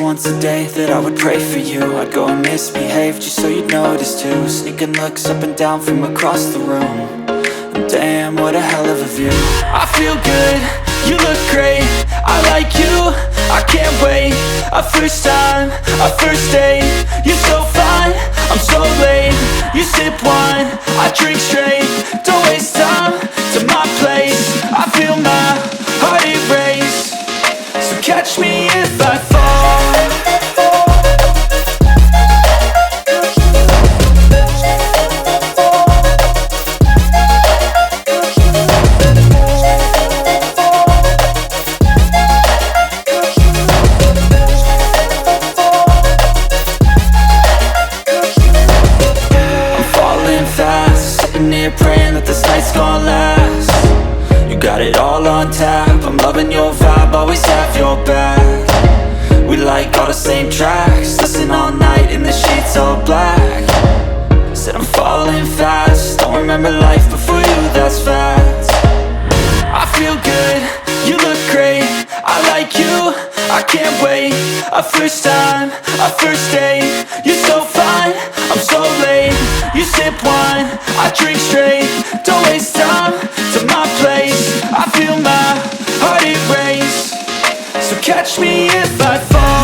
once a day that I would pray for you. I'd go and misbehave just so you'd notice too. Sneaking looks up and down from across the room. And damn, what a hell of a view. I feel good, you look great, I like you, I can't wait. A first time, a first date, you're so fine, I'm so late. You sip wine, I drink straight, don't waste time to my place. I feel my heart erase, so catch me if I fall. Praying that this night's gonna last. You got it all on tap, I'm loving your vibe, always have your back. We like all the same tracks, listen all night in the sheets all black. Said I'm falling fast, don't remember life before you, that's fact. I feel good, you look great, I like you, I can't wait. A first time, a first date, you're so fine, I'm so late. You sip wine, I drink straight, don't waste time to my place. I feel my heart erase, so catch me if I fall.